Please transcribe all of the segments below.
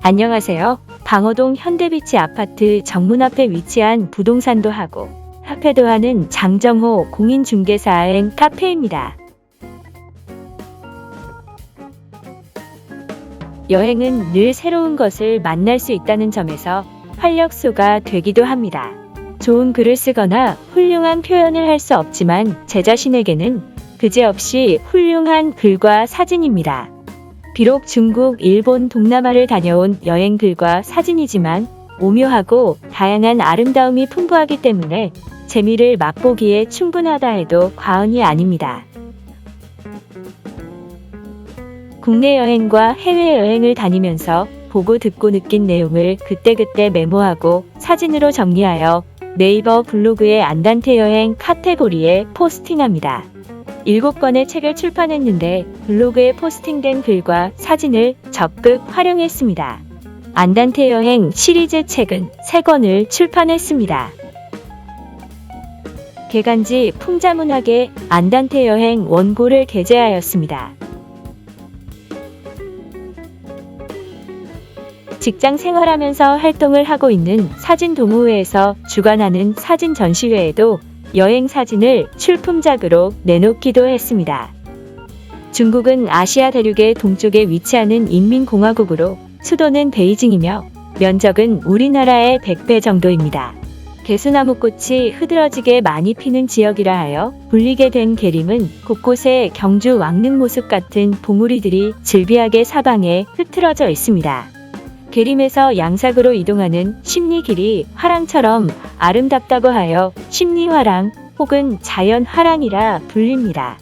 안녕하세요. 방어동 현대비치 아파트 정문 앞에 위치한 부동산도 하고 카페도 하는 장정호 공인중개사 앤 카페입니다. 여행은 늘 새로운 것을 만날 수 있다는 점에서 활력소가 되기도 합니다. 좋은 글을 쓰거나 훌륭한 표현을 할 수 없지만 제 자신에게는 그지없이 훌륭한 글과 사진입니다. 비록 중국, 일본, 동남아를 다녀온 여행 글과 사진이지만 오묘하고 다양한 아름다움이 풍부하기 때문에 재미를 맛보기에 충분하다 해도 과언이 아닙니다. 국내 여행과 해외여행을 다니면서 보고 듣고 느낀 내용을 그때그때 메모하고 사진으로 정리하여 네이버 블로그의 안단테 여행 카테고리에 포스팅합니다. 7권의 책을 출판했는데 블로그에 포스팅된 글과 사진을 적극 활용했습니다. 안단테 여행 시리즈 책은 3권을 출판했습니다. 개간지 풍자문학의 안단테 여행 원고를 게재하였습니다. 직장 생활하면서 활동을 하고 있는 사진동호회에서 주관하는 사진 전시회에도 여행 사진을 출품작으로 내놓기도 했습니다. 중국은 아시아 대륙의 동쪽에 위치하는 인민공화국으로 수도는 베이징이며 면적은 우리나라의 100배 정도입니다. 개수나무꽃이 흐드러지게 많이 피는 지역이라 하여 불리게 된 계림은 곳곳에 경주 왕릉 모습 같은 봉우리들이 즐비하게 사방에 흐트러져 있습니다. 계림에서 양삭으로 이동하는 십리길이 화랑처럼 아름답다고 하여 십리화랑 혹은 자연화랑이라 불립니다.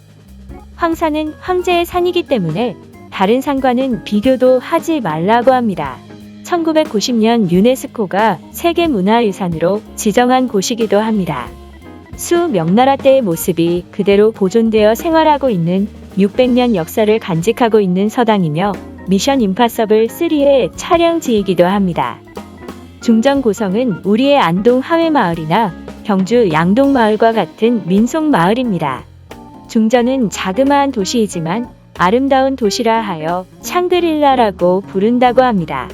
황산은 황제의 산이기 때문에 다른 산과는 비교도 하지 말라고 합니다. 1990년 유네스코가 세계문화유산으로 지정한 곳이기도 합니다. 수명나라 때의 모습이 그대로 보존되어 생활하고 있는 600년 역사를 간직하고 있는 서당이며 미션 임파서블 3의 촬영지이기도 합니다. 중정 고성은 우리의 안동 하회마을이나 경주 양동마을과 같은 민속마을입니다. 중전은 자그마한 도시이지만 아름다운 도시라 하여 샹그릴라라고 부른다고 합니다.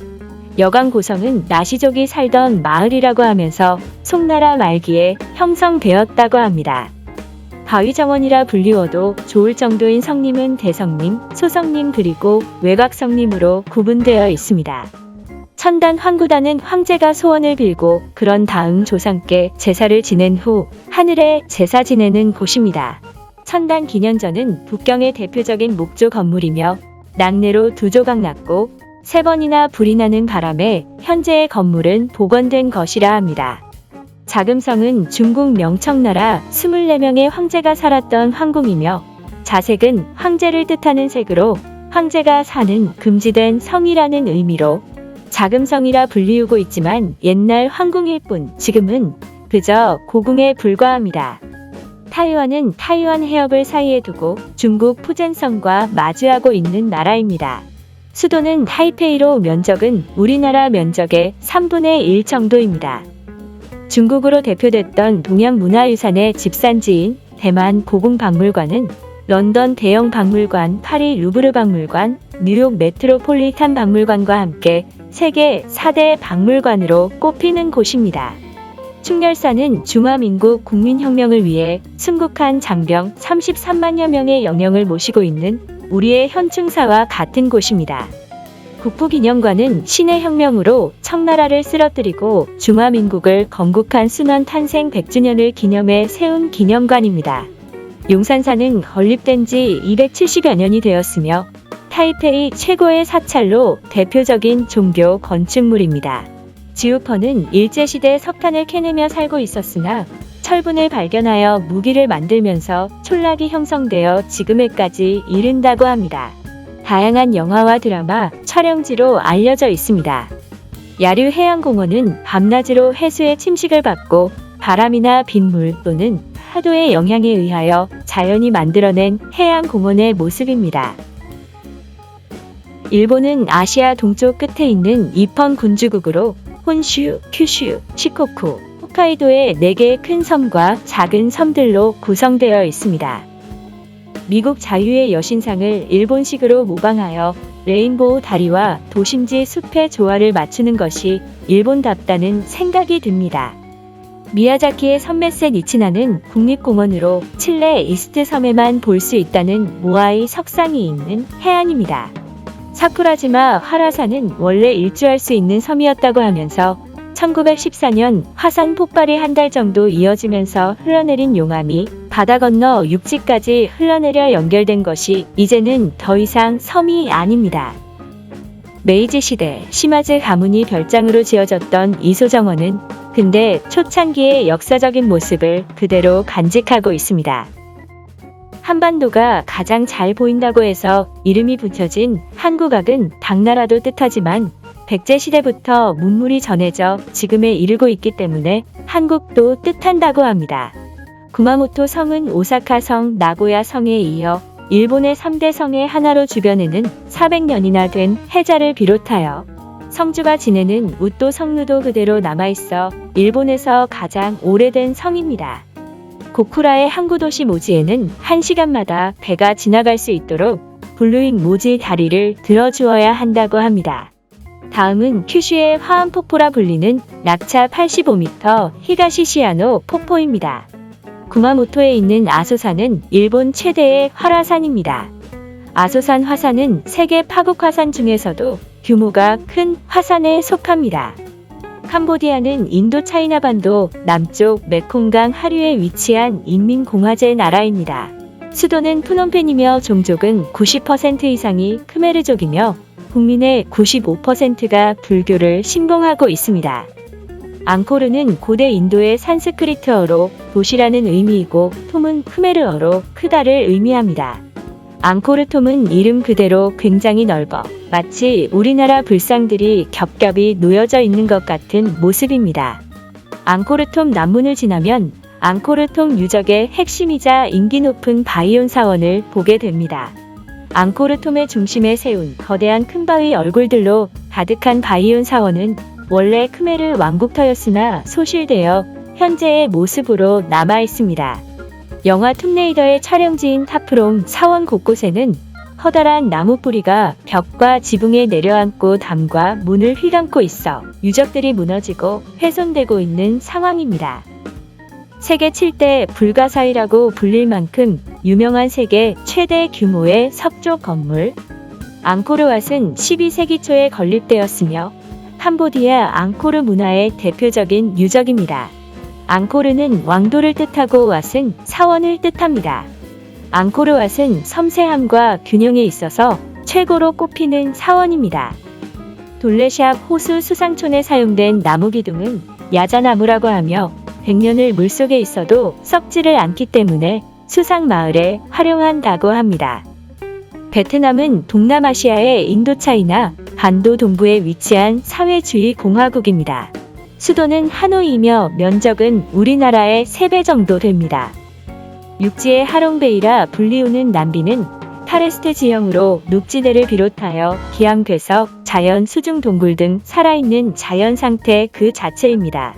여강 고성은 나시족이 살던 마을이라고 하면서 송나라 말기에 형성되었다고 합니다. 바위정원이라 불리워도 좋을 정도인 성림은 대성림, 소성림 그리고 외곽성림으로 구분되어 있습니다. 천단 황구단은 황제가 소원을 빌고 그런 다음 조상께 제사를 지낸 후 하늘에 제사 지내는 곳입니다. 천단 기년전은 북경의 대표적인 목조 건물이며 낙내로 2조각 났고 3번이나 불이 나는 바람에 현재의 건물은 복원된 것이라 합니다. 자금성은 중국 명청나라 24명의 황제가 살았던 황궁이며 자색은 황제를 뜻하는 색으로 황제가 사는 금지된 성이라는 의미로 자금성이라 불리우고 있지만 옛날 황궁일 뿐 지금은 그저 고궁에 불과합니다. 타이완은 타이완 해협을 사이에 두고 중국 푸젠성과 마주하고 있는 나라입니다. 수도는 타이페이로 면적은 우리나라 면적의 3분의 1 정도입니다. 중국으로 대표됐던 동양문화유산의 집산지인 대만 고궁박물관은 런던 대형 박물관, 파리 루브르 박물관, 뉴욕 메트로폴리탄 박물관과 함께 세계 4대 박물관으로 꼽히는 곳입니다. 충렬사는 중화민국 국민혁명을 위해 순국한 장병 33만여 명의 영령을 모시고 있는 우리의 현충사와 같은 곳입니다. 국부기념관은 신의 혁명으로 청나라를 쓰러뜨리고 중화민국을 건국한 순원 탄생 100주년을 기념해 세운 기념관입니다. 용산사는 건립된 지 270여 년이 되었으며 타이페이 최고의 사찰로 대표적인 종교 건축물입니다. 지우퍼는 일제시대 석탄을 캐내며 살고 있었으나 철분을 발견하여 무기를 만들면서 촌락이 형성되어 지금에까지 이른다고 합니다. 다양한 영화와 드라마 촬영지로 알려져 있습니다. 야류해양공원은 밤낮으로 해수의 침식을 받고 바람이나 빗물 또는 파도의 영향에 의하여 자연이 만들어낸 해양공원의 모습입니다. 일본은 아시아 동쪽 끝에 있는 이펀 군주국으로 혼슈, 큐슈, 시코쿠, 홋카이도의 4개의 큰 섬과 작은 섬들로 구성되어 있습니다. 미국 자유의 여신상을 일본식으로 모방하여 레인보우 다리와 도심지 숲의 조화를 맞추는 것이 일본답다는 생각이 듭니다. 미야자키의 선메셋 이치나는 국립공원으로 칠레 이스트 섬에만 볼 수 있다는 모아이 석상이 있는 해안입니다. 사쿠라지마 화라산은 원래 일주할 수 있는 섬이었다고 하면서 1914년 화산 폭발이 한 달 정도 이어지면서 흘러내린 용암이 바다 건너 육지까지 흘러내려 연결된 것이 이제는 더 이상 섬이 아닙니다. 메이지 시대 시마즈 가문이 별장으로 지어졌던 이소정원은 근대 초창기의 역사적인 모습을 그대로 간직하고 있습니다. 한반도가 가장 잘 보인다고 해서 이름이 붙여진 한국악은 당나라도 뜻하지만 백제시대부터 문물이 전해져 지금에 이르고 있기 때문에 한국도 뜻한다고 합니다. 구마모토 성은 오사카 성, 나고야 성에 이어 일본의 3대 성의 하나로 주변에는 400년이나 된 해자를 비롯하여 성주가 지내는 우도 성루도 그대로 남아있어 일본에서 가장 오래된 성입니다. 고쿠라의 항구도시 모지에는 1시간마다 배가 지나갈 수 있도록 블루잉 모지 다리를 들어주어야 한다고 합니다. 다음은 큐슈의 화암폭포라 불리는 낙차 85m 히가시시야노 폭포입니다. 구마모토에 있는 아소산은 일본 최대의 활화산입니다. 아소산 화산은 세계 파국 화산 중에서도 규모가 큰 화산에 속합니다. 캄보디아는 인도 차이나반도 남쪽 메콩강 하류에 위치한 인민공화제 나라입니다. 수도는 프놈펜이며 종족은 90% 이상이 크메르족이며 국민의 95%가 불교를 신봉하고 있습니다. 앙코르는 고대 인도의 산스크리트어로 도시라는 의미이고 톰은 크메르어로 크다를 의미합니다. 앙코르톰은 이름 그대로 굉장히 넓어 마치 우리나라 불상들이 겹겹이 놓여져 있는 것 같은 모습입니다. 앙코르톰 남문을 지나면 앙코르톰 유적의 핵심이자 인기 높은 바이온 사원을 보게 됩니다. 앙코르톰의 중심에 세운 거대한 큰 바위 얼굴들로 가득한 바이온 사원은 원래 크메르 왕국터였으나 소실되어 현재의 모습으로 남아 있습니다. 영화 툼레이더의 촬영지인 타프롬 사원 곳곳에는 커다란 나무 뿌리가 벽과 지붕에 내려앉고 담과 문을 휘감고 있어 유적들이 무너지고 훼손되고 있는 상황입니다. 세계 7대 불가사의라고 불릴 만큼 유명한 세계 최대 규모의 석조 건물 앙코르왓은 12세기 초에 건립되었으며 캄보디아 앙코르 문화의 대표적인 유적입니다. 앙코르는 왕도를 뜻하고 왓은 사원을 뜻합니다. 앙코르왓은 섬세함과 균형에 있어서 최고로 꼽히는 사원입니다. 돌레샵 호수 수상촌에 사용된 나무 기둥은 야자나무라고 하며 100년을 물속에 있어도 썩지를 않기 때문에 수상마을에 활용한다고 합니다. 베트남은 동남아시아의 인도차이나 반도 동부에 위치한 사회주의 공화국입니다. 수도는 하노이이며 면적은 우리나라의 3배 정도 됩니다. 육지의 하롱베이라 불리우는 남비는 타레스트 지형으로 녹지대를 비롯하여 기암괴석, 자연 수중 동굴 등 살아있는 자연 상태 그 자체입니다.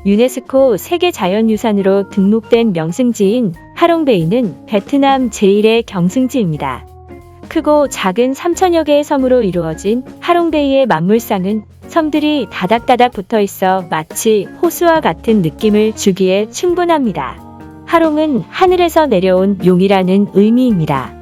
유네스코 세계자연유산으로 등록된 명승지인 하롱베이는 베트남 제1의 경승지입니다. 크고 작은 3천여 개의 섬으로 이루어진 하롱베이의 만물상은 섬들이 다닥다닥 붙어 있어 마치 호수와 같은 느낌을 주기에 충분합니다. 하롱은 하늘에서 내려온 용이라는 의미입니다.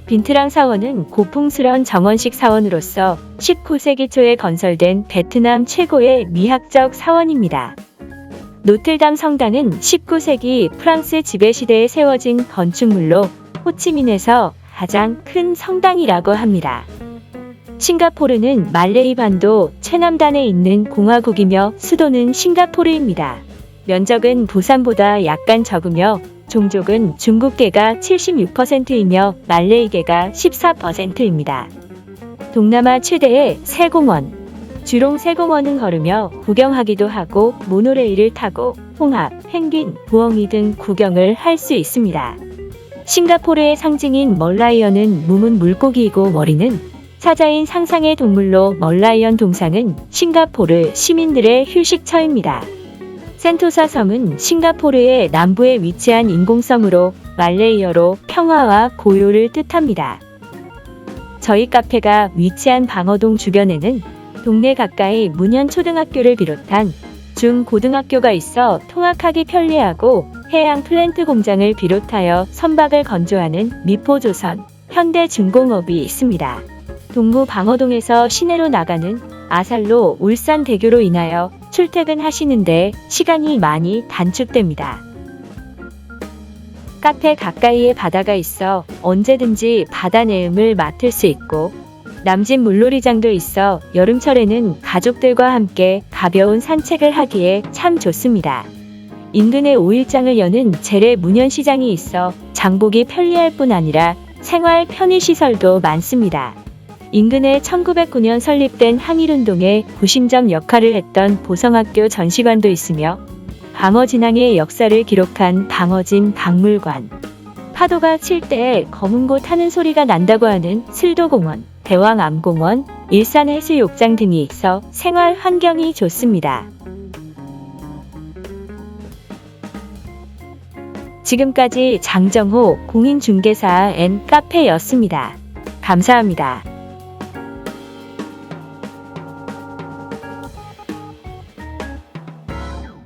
빈트랑 사원은 고풍스런 정원식 사원으로서 19세기 초에 건설된 베트남 최고의 미학적 사원입니다. 노틀담 성당은 19세기 프랑스 지배시대에 세워진 건축물로 호치민에서 가장 큰 성당이라고 합니다. 싱가포르는 말레이 반도 최남단에 있는 공화국이며 수도는 싱가포르입니다. 면적은 부산보다 약간 적으며 종족은 중국계가 76%이며 말레이계가 14%입니다. 동남아 최대의 새공원 주롱 새공원은 걸으며 구경하기도 하고 모노레일을 타고 홍합, 펭귄, 부엉이 등 구경을 할 수 있습니다. 싱가포르의 상징인 멀라이어는 몸은 물고기이고 머리는 사자인 상상의 동물로 멀라이언 동상은 싱가포르 시민들의 휴식처입니다. 센토사 섬은 싱가포르의 남부에 위치한 인공섬으로 말레이어로 평화와 고요를 뜻합니다. 저희 카페가 위치한 방어동 주변에는 동네 가까이 문현초등학교를 비롯한 중고등학교가 있어 통학하기 편리하고 해양 플랜트 공장을 비롯하여 선박을 건조하는 미포조선, 현대중공업이 있습니다. 동부 방어동에서 시내로 나가는 아살로 울산대교로 인하여 출퇴근하시는데 시간이 많이 단축됩니다. 카페 가까이에 바다가 있어 언제든지 바다 내음을 맡을 수 있고 남진 물놀이장도 있어 여름철에는 가족들과 함께 가벼운 산책을 하기에 참 좋습니다. 인근에 5일장을 여는 재래 문현시장이 있어 장보기 편리할 뿐 아니라 생활 편의시설도 많습니다. 인근에 1909년 설립된 항일운동의 구심점 역할을 했던 보성학교 전시관도 있으며 방어진항의 역사를 기록한 방어진 박물관, 파도가 칠 때 검은고 타는 소리가 난다고 하는 슬도공원, 대왕암공원, 일산해수욕장 등이 있어 생활 환경이 좋습니다. 지금까지 장정호 공인중개사 앤 카페였습니다. 감사합니다.